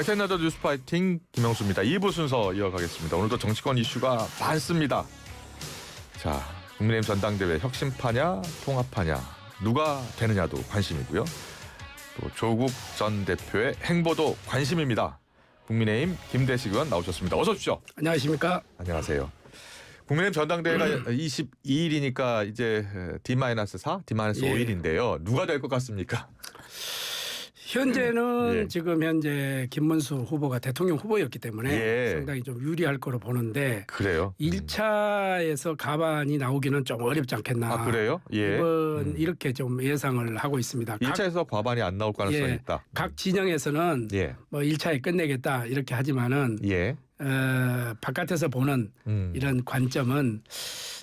화이트앤나더 뉴스 파이팅 김영수입니다. 2부 순서 이어가겠습니다. 오늘도 정치권 이슈가 많습니다. 자, 국민의힘 전당대회 혁신파냐 통합파냐 누가 되느냐도 관심이고요. 또 조국 전 대표의 행보도 관심입니다. 국민의힘 김대식 의원 나오셨습니다. 어서 오십시오. 안녕하십니까? 안녕하세요. 국민의힘 전당대회가 22일이니까 이제 D-4, D-5일인데요. 누가 될 것 같습니까? 현재는 예. 지금 현재 김문수 후보가 대통령 후보였기 때문에 예. 상당히 좀 유리할 거로 보는데 그래요. 1차에서 가반이 나오기는 좀 어렵지 않겠나. 아, 그래요? 예. 이번 이렇게 좀 예상을 하고 있습니다. 1차에서 과반이 안 나올 가능성이 예, 있다. 각 진영에서는 예. 뭐 1차에 끝내겠다 이렇게 하지만은 예. 바깥에서 보는 이런 관점은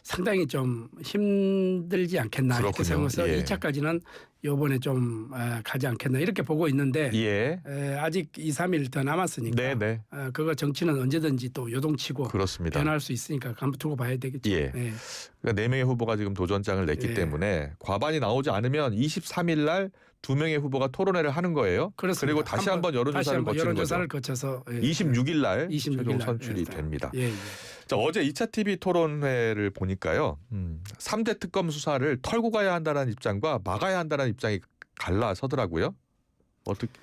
상당히 좀 힘들지 않겠나 그렇군요. 이렇게 생각해서 예. 2차까지는 이번에 좀 가지 않겠나 이렇게 보고 있는데 예. 아직 2, 3일 더 남았으니까 네네. 그거 정치는 언제든지 또 요동치고 그렇습니다. 변할 수 있으니까 한번 두고 봐야 되겠죠. 예. 예. 그러니까 4명의 후보가 지금 도전장을 냈기 예. 때문에 과반이 나오지 않으면 23일 날 2명의 후보가 토론회를 하는 거예요. 그렇습니다. 그리고 다시 한번 여론조사를 거치는 여론조사를 거죠. 거쳐서 26일 날 26일 최종 날 선출이 예. 됩니다. 예, 예. 자, 어제 2차 TV 토론회를 보니까요. 3대 특검 수사를 털고 가야 한다는 입장과 막아야 한다는 입장이 갈라서더라고요.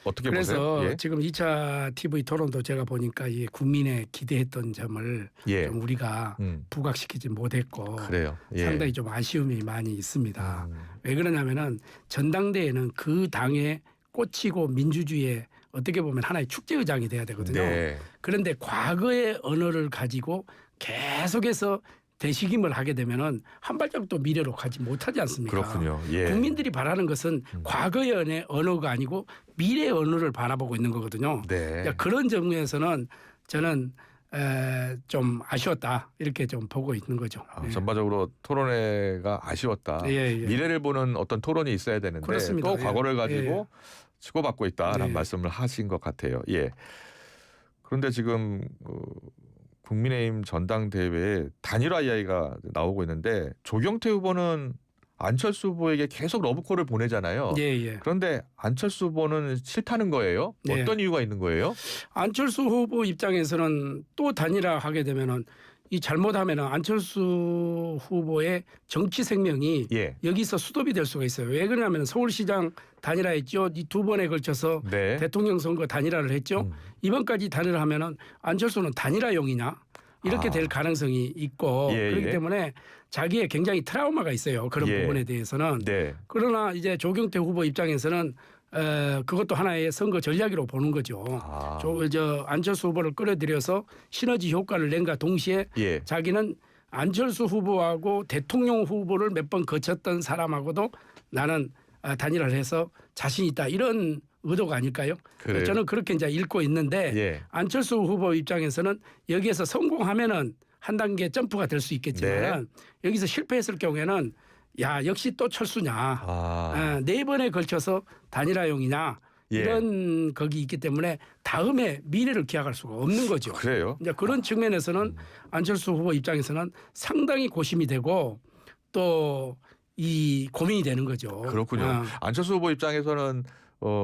어떻게 그래서 보세요? 예. 지금 2차 TV 토론도 제가 보니까 이 국민의 기대했던 점을 예. 좀 우리가 부각시키지 못했고 그래요. 예. 상당히 좀 아쉬움이 많이 있습니다. 왜 그러냐면은 전당대회는 그 당의 꽂히고 민주주의의 어떻게 보면 하나의 축제의장이 돼야 되거든요. 네. 그런데 과거의 언어를 가지고 계속해서 대식임을 하게 되면은 한 발짝도 미래로 가지 못하지 않습니까? 그렇군요. 예. 국민들이 바라는 것은 과거의 언어가 아니고 미래의 언어를 바라보고 있는 거거든요. 네. 그러니까 그런 점에서는 저는 좀 아쉬웠다 이렇게 좀 보고 있는 거죠. 예. 전반적으로 토론회가 아쉬웠다. 예, 예. 미래를 보는 어떤 토론이 있어야 되는데 그렇습니다. 또 과거를 예. 가지고 치고받고 있다라는 예. 말씀을 하신 것 같아요. 예. 그런데 지금 국민의힘 전당대회에 단일화 이야기가 나오고 있는데 조경태 후보는 안철수 후보에게 계속 러브콜을 보내잖아요. 예, 예. 그런데 안철수 후보는 싫다는 거예요? 네. 어떤 이유가 있는 거예요? 안철수 후보 입장에서는 또 단일화하게 되면은 이 잘못하면은 안철수 후보의 정치 생명이 예. 여기서 수도비 될 수가 있어요. 왜 그러냐면 서울시장 단일화했죠. 이 2번에 걸쳐서 네. 대통령 선거 단일화를 했죠. 이번까지 단일화하면은 안철수는 단일화용이냐 이렇게 될 가능성이 있고 예, 그렇기 예. 때문에 자기의 굉장히 트라우마가 있어요. 그런 예. 부분에 대해서는. 네. 그러나 이제 조경태 후보 입장에서는 그것도 하나의 선거 전략으로 보는 거죠. 아. 안철수 후보를 끌어들여서 시너지 효과를 낸과 동시에 예. 자기는 안철수 후보하고 대통령 후보를 몇 번 거쳤던 사람하고도 나는 단일화를 해서 자신 있다 이런 의도가 아닐까요? 그래요? 저는 그렇게 이제 읽고 있는데 예. 안철수 후보 입장에서는 여기에서 성공하면은 한 단계 점프가 될 수 있겠지만 여기서 실패했을 경우에는 야 역시 또 철수냐 4번에 걸쳐서 단일화용이냐 예. 이런 거기 있기 때문에 다음에 미래를 기약할 수가 없는 거죠. 그래요? 이제 그런 측면에서는 안철수 후보 입장에서는 상당히 고심이 되고 또 이 고민이 되는 거죠. 그렇군요. 안철수 후보 입장에서는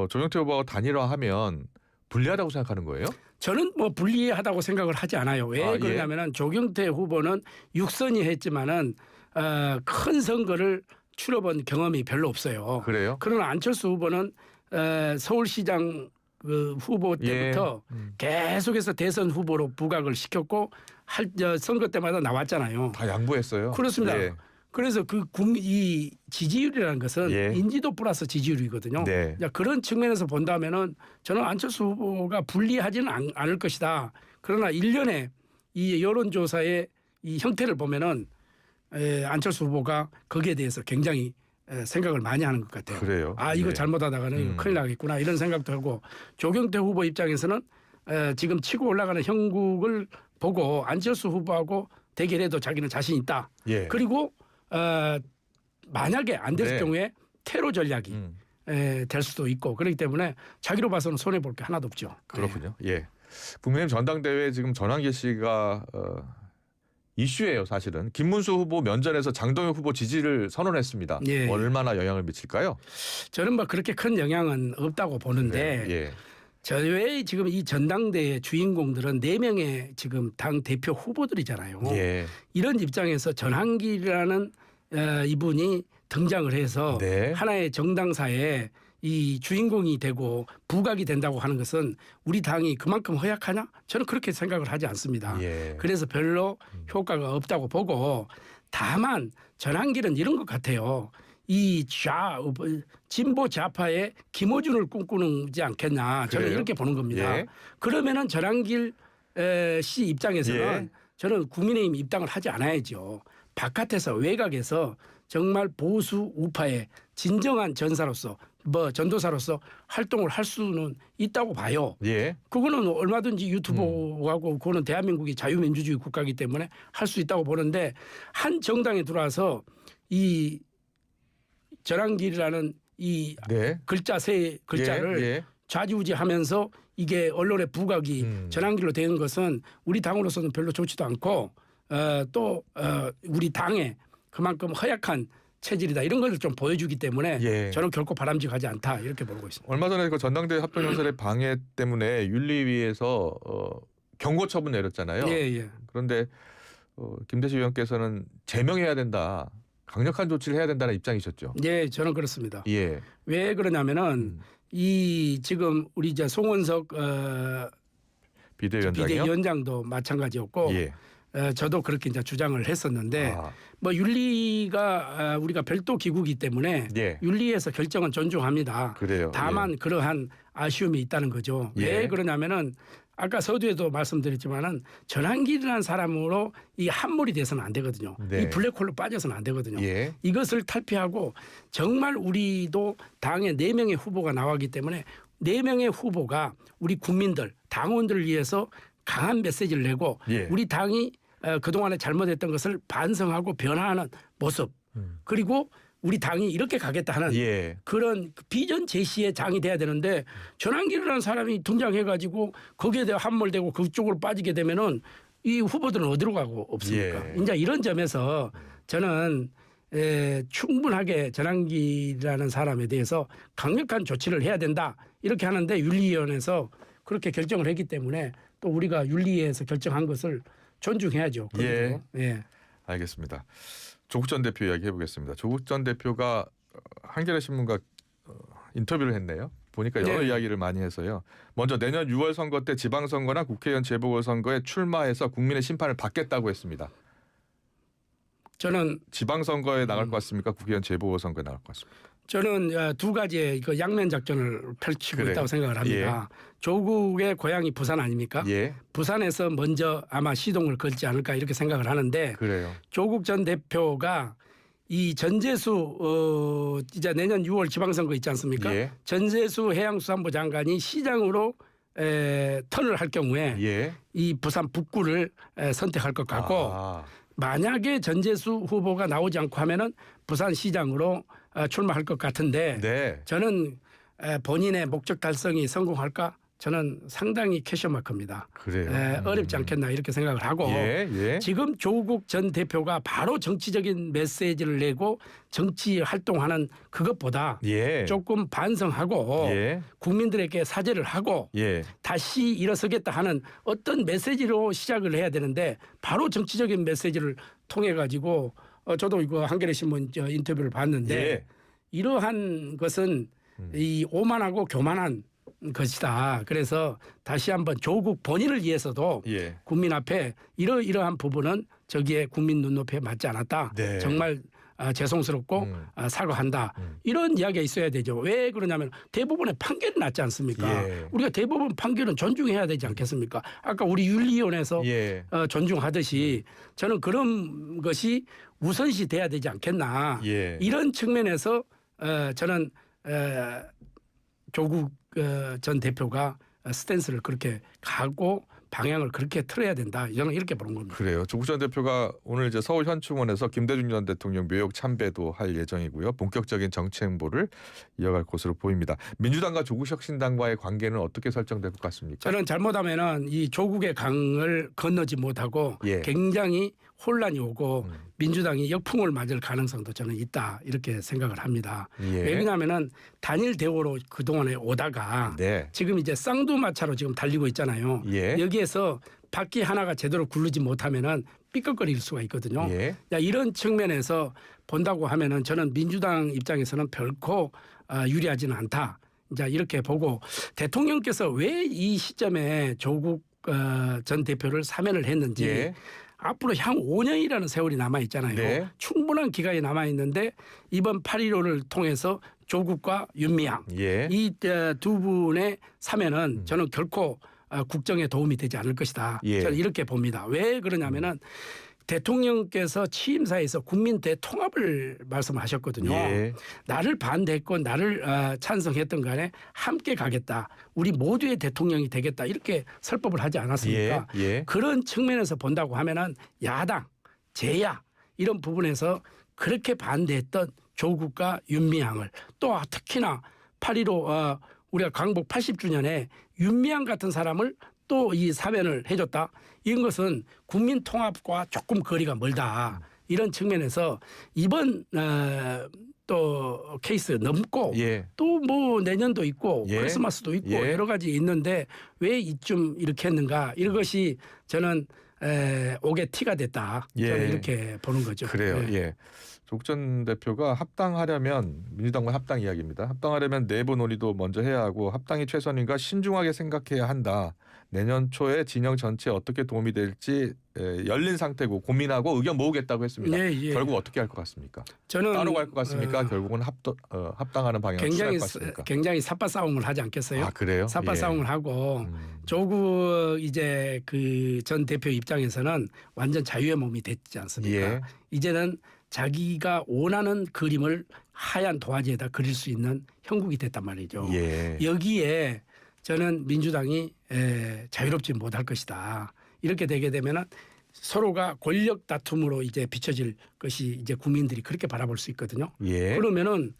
조경태 후보가 단일화하면 불리하다고 생각하는 거예요? 저는 뭐 불리하다고 생각을 하지 않아요. 왜 예. 그러냐면은 조경태 후보는 육선이 했지만은 큰 선거를 치러본 경험이 별로 없어요. 그래요? 그러나 안철수 후보는 서울시장 그 후보 때부터 계속해서 대선 후보로 부각을 시켰고 선거 때마다 나왔잖아요. 다 양보했어요. 그렇습니다. 예. 그래서 이 지지율이라는 것은 예. 인지도 플러스 지지율이거든요. 네. 그런 측면에서 본다면은 저는 안철수 후보가 불리하지는 않을 것이다. 그러나 일련의 이 여론조사의 이 형태를 보면은 안철수 후보가 거기에 대해서 굉장히 생각을 많이 하는 것 같아요. 그래요? 이거 네. 잘못하다가는 이거 큰일 나겠구나 이런 생각도 하고 조경태 후보 입장에서는 지금 치고 올라가는 형국을 보고 안철수 후보하고 대결해도 자기는 자신 있다. 예. 그리고 만약에 안 됐을 네. 경우에 테러 전략이 될 수도 있고 그렇기 때문에 자기로 봐서는 손해 볼 게 하나도 없죠. 그렇군요. 예. 국민의힘 전당대회 지금 전환기 씨가 이슈예요, 사실은. 김문수 후보 면전에서 장동혁 후보 지지를 선언했습니다. 얼마나 영향을 미칠까요? 저는 뭐 그렇게 큰 영향은 없다고 보는데 예. 저의 지금 이 전당대회 주인공들은 4명의 지금 당 대표 후보들이잖아요. 예. 이런 입장에서 전환길이라는 이분이 등장을 해서 네. 하나의 정당사에 이 주인공이 되고 부각이 된다고 하는 것은 우리 당이 그만큼 허약하냐? 저는 그렇게 생각을 하지 않습니다. 예. 그래서 별로 효과가 없다고 보고 다만 전환길은 이런 것 같아요. 이 진보 좌파의 김어준을 꿈꾸지 않겠냐. 저는 그래요? 이렇게 보는 겁니다. 예. 그러면은 전환길 씨 입장에서는 예. 저는 국민의힘 입당을 하지 않아야죠. 바깥에서 외곽에서 정말 보수 우파의 진정한 전사로서 전도사로서 활동을 할 수는 있다고 봐요. 예. 그거는 얼마든지 유튜브하고 그거는 대한민국이 자유민주주의 국가이기 때문에 할 수 있다고 보는데 한 정당에 들어와서 이 전환길이라는 이 네. 글자 세 글자를 예. 좌지우지하면서 이게 언론의 부각이 전환길로 되는 것은 우리 당으로서는 별로 좋지도 않고 또 우리 당에 그만큼 허약한 체질이다 이런 것을 좀 보여주기 때문에 예. 저는 결코 바람직하지 않다 이렇게 보고 있습니다. 얼마 전에 그 전당대회 합동 연설의 방해 때문에 윤리위에서 경고 처분 내렸잖아요. 예. 그런데 김대시 의원께서는 제명해야 된다. 강력한 조치를 해야 된다는 입장이셨죠. 예, 저는 그렇습니다. 예. 왜 그러냐면은 이 지금 우리 이제 송원석 비대위원장이요. 비대위원장도 마찬가지였고 예. 저도 그렇게 이제 주장을 했었는데 뭐 윤리가 우리가 별도 기구이기 때문에 예. 윤리에서 결정은 존중합니다. 그래요. 다만 그러한 아쉬움이 있다는 거죠. 예. 왜 그러냐면은 아까 서두에도 말씀드렸지만은 전환길이라는 사람으로 이 함몰이 돼서는 안 되거든요. 네. 이 블랙홀로 빠져서는 안 되거든요. 예. 이것을 탈피하고 정말 우리도 당에 4명의 후보가 나왔기 때문에 4명의 후보가 우리 국민들 당원들을 위해서 강한 메시지를 내고 예. 우리 당이 그동안에 잘못했던 것을 반성하고 변화하는 모습 그리고 우리 당이 이렇게 가겠다 하는 예. 그런 비전 제시의 장이 돼야 되는데 전환길이라는 사람이 등장해가지고 거기에 대해 함몰되고 그쪽으로 빠지게 되면은 이 후보들은 어디로 가고 없습니까? 예. 이제 이런 점에서 저는 충분하게 전환길이라는 사람에 대해서 강력한 조치를 해야 된다 이렇게 하는데 윤리위원회에서 그렇게 결정을 했기 때문에 또 우리가 윤리위에서 결정한 것을 존중해야죠. 예. 예. 알겠습니다. 조국 전 대표 이야기 해보겠습니다. 조국 전 대표가 한겨레 신문과 인터뷰를 했네요. 보니까 여러 네. 이야기를 많이 해서요. 먼저 내년 6월 선거 때 지방선거나 국회의원 재보궐선거에 출마해서 국민의 심판을 받겠다고 했습니다. 저는 지방선거에 나갈 것 같습니까? 국회의원 재보궐선거에 나갈 것 같습니다. 저는 두 가지의 그 양면 작전을 펼치고 그래요. 있다고 생각을 합니다. 조국의 고향이 부산 아닙니까? 예, 부산에서 먼저 아마 시동을 걸지 않을까 이렇게 생각을 하는데 그래요. 조국 전 대표가 이 전재수 이제 내년 6월 지방선거 있지 않습니까? 예. 전재수 해양수산부 장관이 시장으로 턴을 할 경우에 예. 이 부산 북구를 선택할 것 같고 아, 만약에 전재수 후보가 나오지 않고 하면은 부산시장으로 출마할 것 같은데 네. 저는 본인의 목적 달성이 성공할까? 저는 상당히 퀘션마크입니다. 그래요. 어렵지 않겠나 이렇게 생각을 하고 예. 지금 조국 전 대표가 바로 정치적인 메시지를 내고 정치 활동하는 그것보다 예. 조금 반성하고 예. 국민들에게 사죄를 하고 예. 다시 일어서겠다 하는 어떤 메시지로 시작을 해야 되는데 바로 정치적인 메시지를 통해 가지고 저도 이거 한겨레 신문 인터뷰를 봤는데 예. 이러한 것은 이 오만하고 교만한 것이다. 그래서 다시 한번 조국 본인을 위해서도 예. 국민 앞에 이러한 부분은 저기에 국민 눈높이에 맞지 않았다. 네. 정말 죄송스럽고 사과한다. 이런 이야기가 있어야 되죠. 왜 그러냐면 대부분의 판결이 났지 않습니까? 예. 우리가 대부분 판결은 존중해야 되지 않겠습니까? 아까 우리 윤리위원회에서 예. 존중하듯이 저는 그런 것이 우선시 돼야 되지 않겠나. 예. 이런 측면에서 저는 조국 전 대표가 스탠스를 그렇게 가고 방향을 그렇게 틀어야 된다. 저는 이렇게 보는 겁니다. 그래요. 조국 전 대표가 오늘 이제 서울 현충원에서 김대중 전 대통령 묘역 참배도 할 예정이고요. 본격적인 정치 행보를 이어갈 것으로 보입니다. 민주당과 조국혁신당과의 관계는 어떻게 설정될 것 같습니까? 저는 잘못하면은 이 조국의 강을 건너지 못하고 예. 굉장히 혼란이 오고 민주당이 역풍을 맞을 가능성도 저는 있다 이렇게 생각을 합니다. 예. 왜냐하면은 단일 대우로 그 동안에 오다가 네. 지금 이제 쌍두마차로 지금 달리고 있잖아요. 예. 여기에서 바퀴 하나가 제대로 굴르지 못하면은 삐걱거릴 수가 있거든요. 예. 자, 이런 측면에서 본다고 하면은 저는 민주당 입장에서는 결코 유리하지는 않다. 이제 이렇게 보고 대통령께서 왜 이 시점에 조국 전 대표를 사면을 했는지 예. 앞으로 향 5년이라는 세월이 남아 있잖아요. 네. 충분한 기간이 남아 있는데 이번 8.15를 통해서 조국과 윤미향 예. 이 두 분의 사면은 저는 결코 국정에 도움이 되지 않을 것이다. 예. 저는 이렇게 봅니다. 왜 그러냐면은 대통령께서 취임사에서 국민 대통합을 말씀하셨거든요. 예. 나를 반대했고 나를 찬성했던 간에 함께 가겠다. 우리 모두의 대통령이 되겠다. 이렇게 설법을 하지 않았습니까? 예. 예. 그런 측면에서 본다고 하면은 야당, 제야 이런 부분에서 그렇게 반대했던 조국과 윤미향을 또 특히나 8.15 우리가 광복 80주년에 윤미향 같은 사람을 또 이 사면을 해줬다. 이런 것은 국민 통합과 조금 거리가 멀다. 이런 측면에서 이번 또 케이스 넘고 예. 또 뭐 내년도 있고 예. 크리스마스도 있고 예. 여러 가지 있는데 왜 이쯤 이렇게 했는가 이런 것이 저는 옥에 티가 됐다. 예. 저는 이렇게 보는 거죠. 그래요. 예. 예. 조국 전 대표가 합당하려면 민주당과 합당 이야기입니다. 합당하려면 내부 논의도 먼저 해야 하고 합당이 최선인가 신중하게 생각해야 한다. 내년 초에 진영 전체에 어떻게 도움이 될지 열린 상태고 고민하고 의견 모으겠다고 했습니다. 예, 예. 결국 어떻게 할 것 같습니까? 저는 따로 갈 것 같습니까? 결국은 합당하는 방향을 취할 것 같습니까? 굉장히 삿바 싸움을 하지 않겠어요? 아 그래요? 삿바 예. 싸움을 하고 조국 이제 그 전 대표 입장에서는 완전 자유의 몸이 됐지 않습니까? 예. 이제는 자기가 원하는 그림을 하얀 도화지에다 그릴 수 있는 형국이 됐단 말이죠. 예. 여기에 저는 민주당이 자유롭지 못할 것이다. 이렇게 되게 되면은 서로가 권력 다툼으로 이제 비춰질 것이 이제 국민들이 그렇게 바라볼 수 있거든요. 예. 그러면은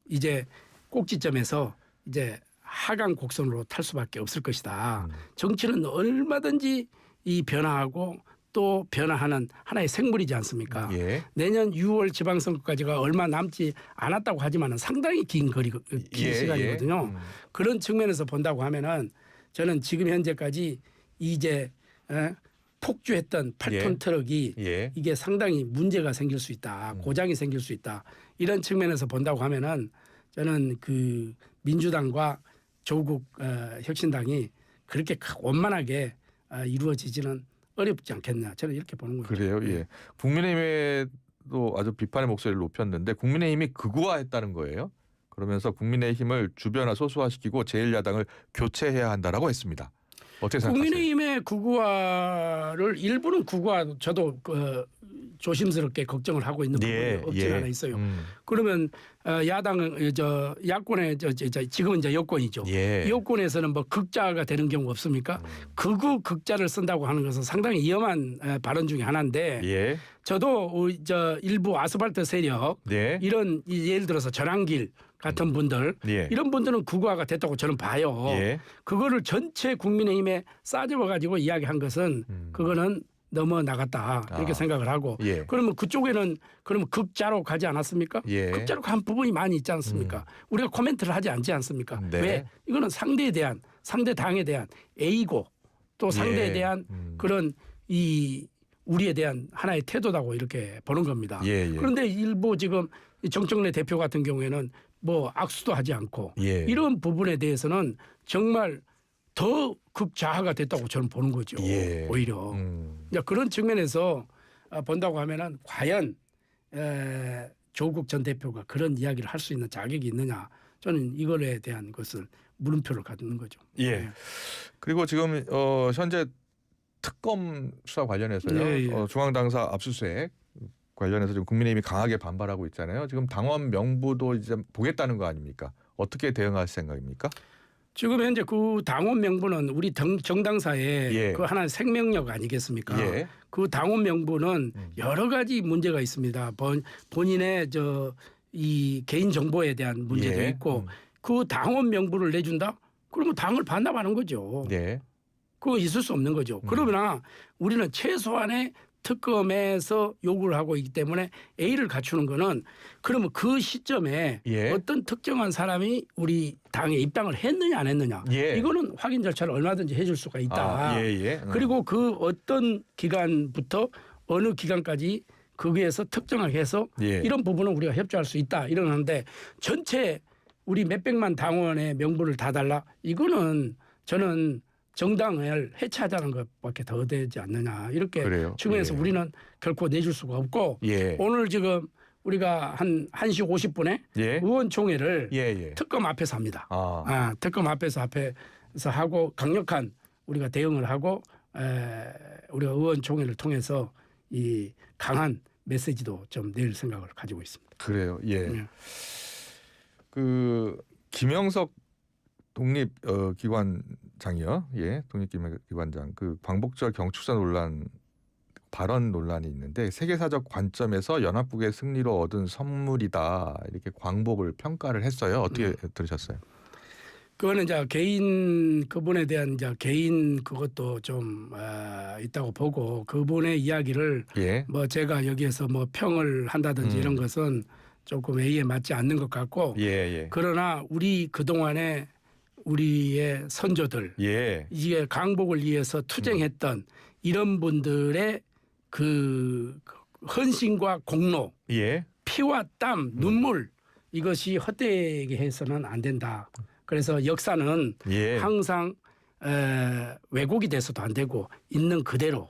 이제 꼭지점에서 이제 하강 곡선으로 탈 수밖에 없을 것이다. 정치는 얼마든지 이 변화하고 또 변화하는 하나의 생물이지 않습니까? 예. 내년 6월 지방선거까지가 얼마 남지 않았다고 하지만은 상당히 긴 예, 시간이거든요. 예. 그런 측면에서 본다고 하면은 저는 지금 현재까지 이제 폭주했던 8톤 예. 트럭이 예. 이게 상당히 문제가 생길 수 있다. 고장이 생길 수 있다. 이런 측면에서 본다고 하면은 저는 그 민주당과 조국 혁신당이 그렇게 원만하게 이루어지지는 어렵지 않겠냐. 저는 이렇게 보는 거예요. 그래요. 예. 국민의힘에도 아주 비판의 목소리를 높였는데 국민의힘이 극우화했다는 거예요. 그러면서 국민의힘을 주변화 소수화시키고 제1야당을 교체해야 한다라고 했습니다. 어떻게 생각하세요? 국민의힘의 극우화를 일부는 극우화 저도 조심스럽게 걱정을 하고 있는 부분이 없지 않아 있어요. 그러면 야당은 야권의 지금은 이제 여권이죠. 예. 여권에서는 뭐 극자가 되는 경우 없습니까? 극우 극자를 쓴다고 하는 것은 상당히 위험한 발언 중에 하나인데 예. 저도 일부 아스팔트 세력 네. 이런 예를 들어서 전환길 같은 분들 예. 이런 분들은 극우화가 됐다고 저는 봐요. 예. 그거를 전체 국민의힘에 싸집어 가지고 이야기한 것은 그거는 넘어 나갔다 이렇게 생각을 하고 예. 그러면 그쪽에는 그러면 극자로 가지 않았습니까? 예. 극자로 간 부분이 많이 있지 않습니까? 우리가 코멘트를 하지 않지 않습니까? 네. 왜? 이거는 상대 당에 대한 A고 또 상대에 예. 대한 그런 이 우리에 대한 하나의 태도다고 이렇게 보는 겁니다. 예. 예. 그런데 일부 지금 정청래 대표 같은 경우에는 뭐 악수도 하지 않고 예. 이런 부분에 대해서는 정말 더 극좌하가 됐다고 저는 보는 거죠. 예. 오히려 이제 그런 측면에서 본다고 하면은 과연 조국 전 대표가 그런 이야기를 할 수 있는 자격이 있느냐 저는 이거에 대한 것을 물음표를 갖는 거죠. 예. 그리고 지금 현재 특검 수사 관련해서요. 예, 예. 중앙당사 압수수색 관련해서 지금 국민의힘이 강하게 반발하고 있잖아요. 지금 당원 명부도 이제 보겠다는 거 아닙니까? 어떻게 대응할 생각입니까? 지금 현재 그 당원 명부는 우리 정당사의 예. 그 하나의 생명력 아니겠습니까? 예. 그 당원 명부는 여러 가지 문제가 있습니다. 본인의 이 개인 정보에 대한 문제도 예. 있고 그 당원 명부를 내준다? 그러면 당을 반납하는 거죠. 네. 그거 있을 수 없는 거죠. 그러나 우리는 최소한의 특검에서 요구를 하고 있기 때문에 A를 갖추는 거는 그러면 그 시점에 예. 어떤 특정한 사람이 우리 당에 입당을 했느냐 안 했느냐 예. 이거는 확인 절차를 얼마든지 해줄 수가 있다. 아, 예, 예. 그리고 그 어떤 기간부터 어느 기간까지 거기에서 특정하게 해서 예. 이런 부분은 우리가 협조할 수 있다 이러는데 전체 우리 몇백만 당원의 명부를 다 달라 이거는 저는 정당을 해체하자는 것밖에 더 되지 않느냐 이렇게 그래요. 측면에서 예. 우리는 결코 내줄 수가 없고 예. 오늘 지금 우리가 한 1시 50분에 예. 의원총회를 예, 예. 특검 앞에서 합니다. 아. 특검 앞에서 하고 강력한 우리가 대응을 하고 우리가 의원총회를 통해서 이 강한 메시지도 좀 낼 생각을 가지고 있습니다. 그래요. 예. 예. 그 김영석 독립 기관장이요. 예. 독립기관장 그 광복절 경축사 논란 발언 논란이 있는데 세계사적 관점에서 연합국의 승리로 얻은 선물이다. 이렇게 광복을 평가를 했어요. 어떻게 들으셨어요? 그거는 이제 개인 그분에 대한 이제 개인 그것도 좀 있다고 보고 그분의 이야기를 예. 뭐 제가 여기에서 뭐 평을 한다든지 이런 것은 조금 A에 맞지 않는 것 같고 예, 예. 그러나 우리 그동안에 우리의 선조들 예. 이게 강복을 위해서 투쟁했던 이런 분들의 그 헌신과 공로 예. 피와 땀 눈물 이것이 헛되게 해서는 안 된다. 그래서 역사는 예. 항상 왜곡이 돼서도 안 되고 있는 그대로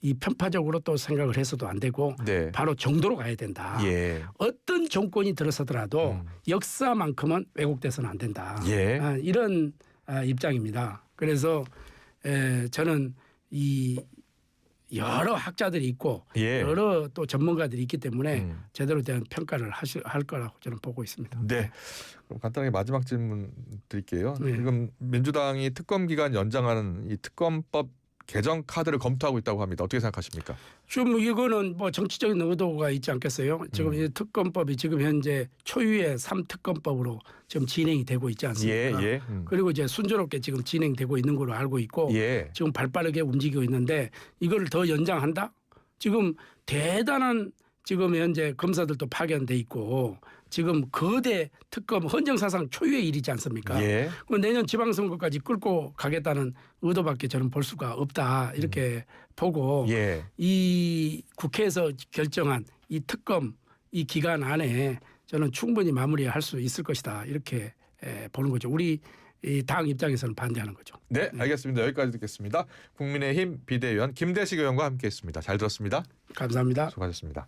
이 편파적으로 또 생각을 해서도 안 되고 네. 바로 정도로 가야 된다. 예. 어떤 정권이 들어서더라도 역사만큼은 왜곡돼서는 안 된다. 예. 이런 입장입니다. 그래서 저는 이 여러 학자들이 있고 예. 여러 또 전문가들이 있기 때문에 제대로 된 평가를 할 거라고 저는 보고 있습니다. 네. 그럼 간단하게 마지막 질문 드릴게요. 네. 지금 민주당이 특검 기간 연장하는 이 특검법 개정 카드를 검토하고 있다고 합니다. 어떻게 생각하십니까? 좀 이거는 뭐 정치적인 의도가 있지 않겠어요? 지금 이 특검법이 지금 현재 초유의 3특검법으로 지금 진행이 되고 있지 않습니까? 예, 예. 그리고 이제 순조롭게 지금 진행되고 있는 걸로 알고 있고 예. 지금 발빠르게 움직이고 있는데 이걸 더 연장한다? 지금 대단한 지금 현재 검사들도 파견돼 있고 지금 거대 특검 헌정사상 초유의 일이지 않습니까? 예. 그 내년 지방선거까지 끌고 가겠다는 의도밖에 저는 볼 수가 없다 이렇게 보고 예. 이 국회에서 결정한 이 특검 이 기간 안에 저는 충분히 마무리할 수 있을 것이다 이렇게 보는 거죠. 우리 이 당 입장에서는 반대하는 거죠. 네, 알겠습니다. 여기까지 듣겠습니다. 국민의힘 비대위원 김대식 의원과 함께했습니다. 잘 들었습니다. 감사합니다. 수고하셨습니다.